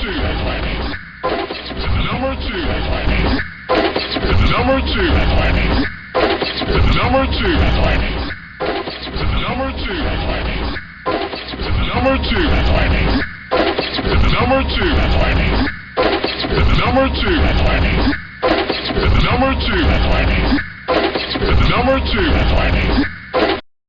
two. Number two. Number two. Number two. Number two. Number two. Number two. Number two. Number two. Number two.